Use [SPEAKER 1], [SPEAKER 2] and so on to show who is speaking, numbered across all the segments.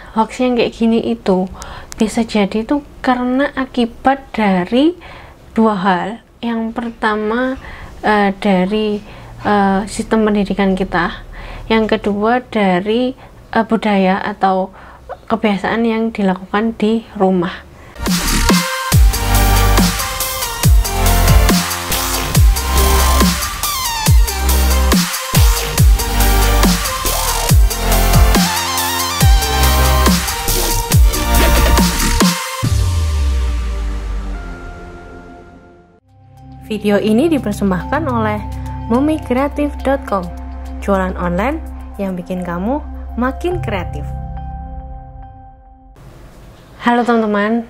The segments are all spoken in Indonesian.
[SPEAKER 1] hoax yang kayak gini itu bisa jadi itu karena akibat dari dua hal. Yang pertama dari sistem pendidikan kita, yang kedua dari budaya atau kebiasaan yang dilakukan di rumah. Video ini dipersembahkan oleh mumikreatif.com, jualan online yang bikin kamu makin kreatif. Halo teman-teman,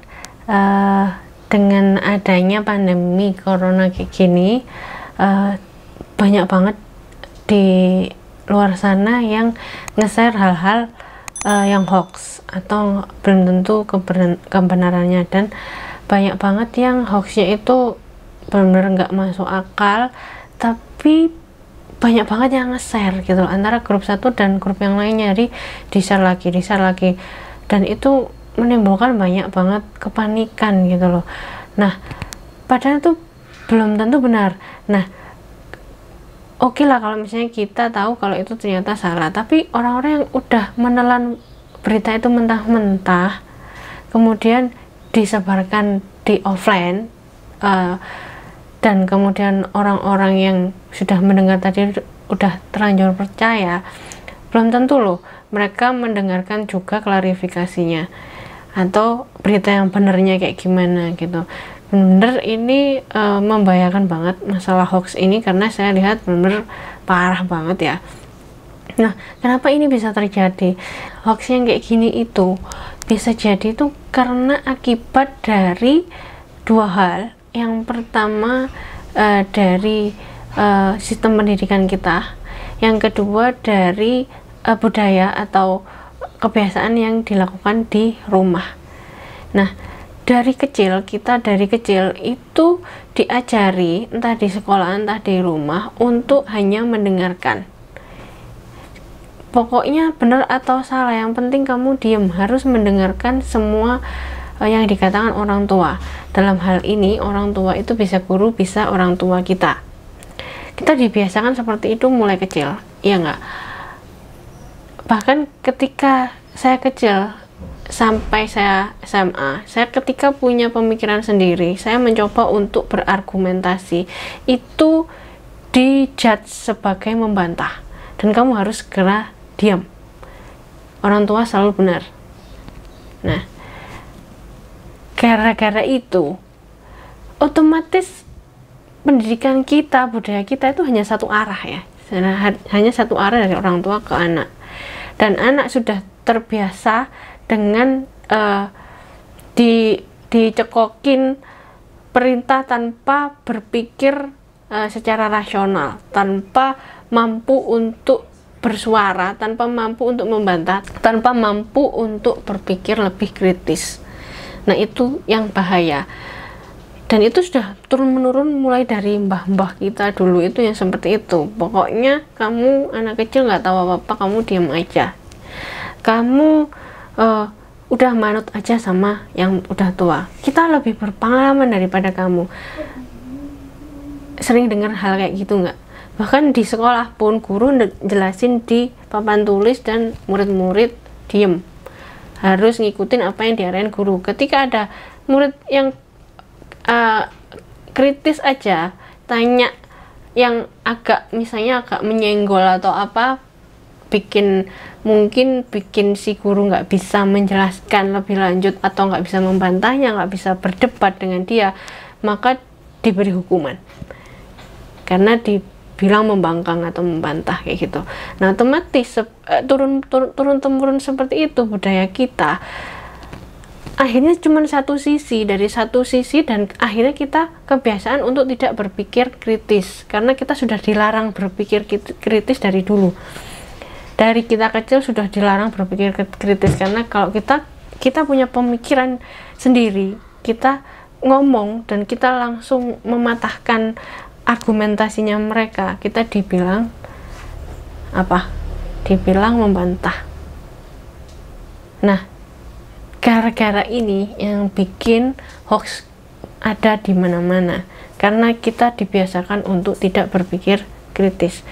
[SPEAKER 1] dengan adanya pandemi corona kayak gini, banyak banget di luar sana yang nge-share hal-hal yang hoax atau belum tentu kebenarannya, dan banyak banget yang hoaxnya itu benar-benar nggak masuk akal, tapi banyak banget yang nge-share gitu loh, antara grup satu dan grup yang lainnya, di-share lagi, dan itu menimbulkan banyak banget kepanikan gitu loh. Nah, padahal itu belum tentu benar. Nah, oke lah kalau misalnya kita tahu kalau itu ternyata salah, tapi orang-orang yang udah menelan berita itu mentah-mentah, kemudian disebarkan di offline, dan kemudian orang-orang yang sudah mendengar tadi udah terlanjur percaya, belum tentu loh mereka mendengarkan juga klarifikasinya atau berita yang benernya kayak gimana gitu. Bener ini membahayakan banget masalah hoax ini, karena saya lihat bener parah banget ya. Nah, kenapa ini bisa terjadi? Hoax yang kayak gini itu bisa jadi itu karena akibat dari dua hal. Yang pertama dari sistem pendidikan kita, yang kedua dari budaya atau kebiasaan yang dilakukan di rumah. Nah, dari kecil itu diajari, entah di sekolah entah di rumah, untuk hanya mendengarkan. Pokoknya benar atau salah, yang penting kamu diam, harus mendengarkan semua yang dikatakan orang tua. Dalam hal ini orang tua itu bisa guru, bisa orang tua kita. Kita dibiasakan seperti itu mulai kecil, iya nggak? Bahkan ketika saya kecil sampai saya SMA, saya ketika punya pemikiran sendiri, saya mencoba untuk berargumentasi, itu dijudge sebagai membantah, dan kamu harus segera diam. Orang tua selalu benar. Nah, gara-gara itu otomatis pendidikan kita, budaya kita itu hanya satu arah ya, hanya satu arah dari orang tua ke anak, dan anak sudah terbiasa dengan dicekokin perintah tanpa berpikir secara rasional, tanpa mampu untuk bersuara, tanpa mampu untuk membantah, tanpa mampu untuk berpikir lebih kritis. Nah, itu yang bahaya, dan itu sudah turun-menurun mulai dari mbah-mbah kita dulu itu yang seperti itu. Pokoknya kamu anak kecil nggak tahu apa-apa, kamu diam aja, kamu udah manut aja sama yang udah tua. Kita lebih berpengalaman daripada kamu. Sering dengar hal kayak gitu nggak? Bahkan di sekolah pun guru jelasin di papan tulis dan murid-murid diem, harus ngikutin apa yang diarahin guru. Ketika ada murid yang kritis aja, tanya yang misalnya agak menyenggol atau apa, mungkin bikin si guru nggak bisa menjelaskan lebih lanjut, atau nggak bisa membantahnya, nggak bisa berdebat dengan dia, maka diberi hukuman karena dibilang membangkang atau membantah kayak gitu. Nah, otomatis turun-temurun seperti itu budaya kita. Akhirnya cuma satu sisi, dan akhirnya kita kebiasaan untuk tidak berpikir kritis, karena kita sudah dilarang berpikir kritis dari dulu. Dari kita kecil sudah dilarang berpikir kritis, karena kalau kita punya pemikiran sendiri, kita ngomong dan kita langsung mematahkan argumentasinya mereka, kita dibilang apa? Dibilang membantah. Nah, gara-gara ini yang bikin hoax ada di mana-mana, karena kita dibiasakan untuk tidak berpikir kritis.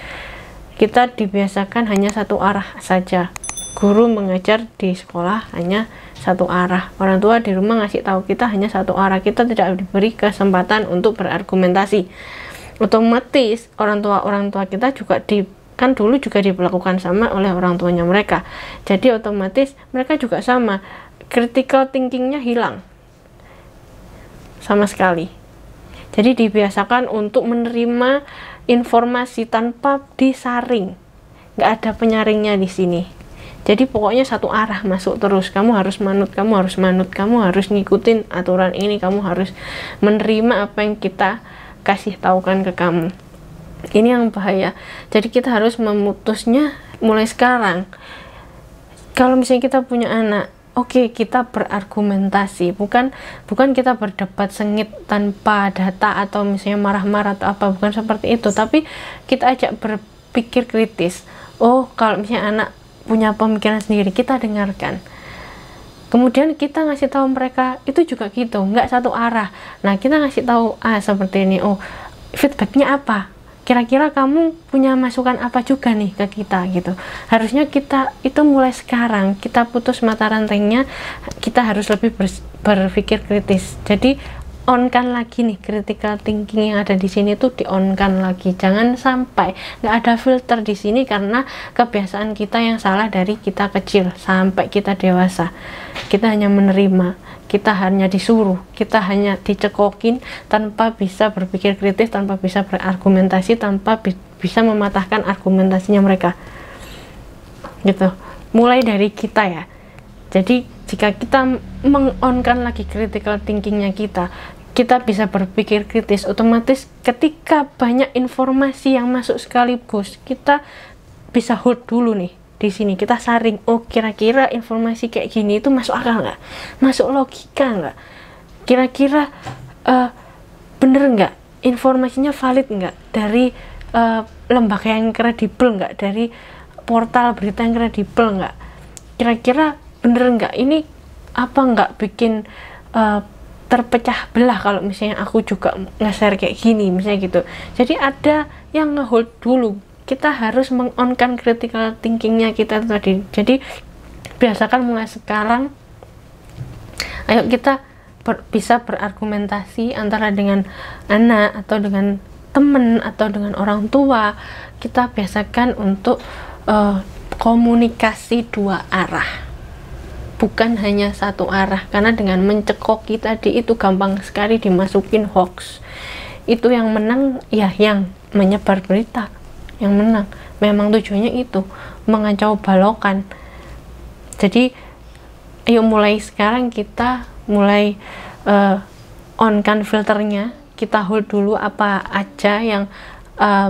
[SPEAKER 1] Kita dibiasakan hanya satu arah saja. Guru mengajar di sekolah hanya satu arah, orang tua di rumah ngasih tahu kita hanya satu arah, kita tidak diberi kesempatan untuk berargumentasi. Otomatis orang tua kita juga kan dulu juga diperlakukan sama oleh orang tuanya mereka, jadi otomatis mereka juga sama, critical thinkingnya hilang sama sekali. Jadi dibiasakan untuk menerima informasi tanpa disaring, nggak ada penyaringnya di sini. Jadi pokoknya satu arah masuk terus, kamu harus manut, kamu harus ngikutin aturan ini, kamu harus menerima apa yang kita kasih taukan ke kamu. Ini yang bahaya. Jadi kita harus memutusnya mulai sekarang. Kalau misalnya kita punya anak, oke, kita berargumentasi, bukan kita berdebat sengit tanpa data atau misalnya marah-marah atau apa, bukan seperti itu, tapi kita ajak berpikir kritis. Oh, kalau misalnya anak punya pemikiran sendiri, kita dengarkan. Kemudian kita ngasih tahu mereka itu juga gitu, nggak satu arah. Nah, kita ngasih tahu seperti ini, oh feedbacknya apa, kira-kira kamu punya masukan apa juga nih ke kita gitu. Harusnya kita itu mulai sekarang, kita putus mata rantainya, kita harus lebih berpikir kritis. Jadi on-kan lagi nih critical thinking yang ada di sini tuh, di-on-kan lagi. Jangan sampai nggak ada filter di sini karena kebiasaan kita yang salah dari kita kecil sampai kita dewasa. Kita hanya menerima, kita hanya disuruh, kita hanya dicekokin tanpa bisa berpikir kritis, tanpa bisa berargumentasi, tanpa bisa mematahkan argumentasinya mereka gitu. Mulai dari kita ya. Jadi jika kita meng-on-kan lagi critical thinkingnya kita bisa berpikir kritis, otomatis ketika banyak informasi yang masuk sekaligus, kita bisa hold dulu nih di sini, kita saring, oh kira-kira informasi kayak gini itu masuk akal nggak, masuk logika nggak, kira-kira bener nggak, informasinya valid nggak, dari lembaga yang kredibel nggak, dari portal berita yang kredibel nggak, kira-kira bener nggak, ini apa nggak bikin terpecah belah kalau misalnya aku juga nge-share kayak gini misalnya gitu. Jadi ada yang nge-hold dulu, kita harus meng-on-kan critical thinkingnya kita tadi. Jadi biasakan mulai sekarang, ayo kita bisa berargumentasi antara dengan anak atau dengan teman atau dengan orang tua. Kita biasakan untuk komunikasi dua arah, bukan hanya satu arah, karena dengan mencekoki tadi itu gampang sekali dimasukin hoax. Itu yang menang ya yang menyebar berita, yang menang memang tujuannya itu mengacau balokan. Jadi ayo mulai sekarang kita mulai on-kan filternya, kita hold dulu apa aja yang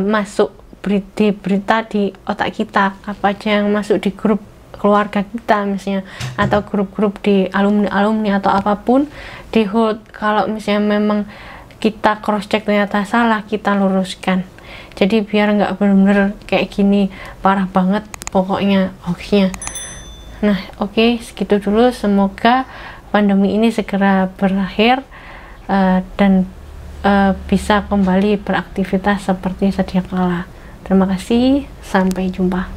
[SPEAKER 1] masuk berita di otak kita, apa aja yang masuk di grup keluarga kita misalnya, atau grup-grup di alumni atau apapun, di hold. Kalau misalnya memang kita cross check ternyata salah, kita luruskan. Jadi biar nggak bener-bener kayak gini parah banget pokoknya hoaxnya. Nah oke, segitu dulu, semoga pandemi ini segera berakhir dan bisa kembali beraktivitas seperti sedia kala. Terima kasih, sampai jumpa.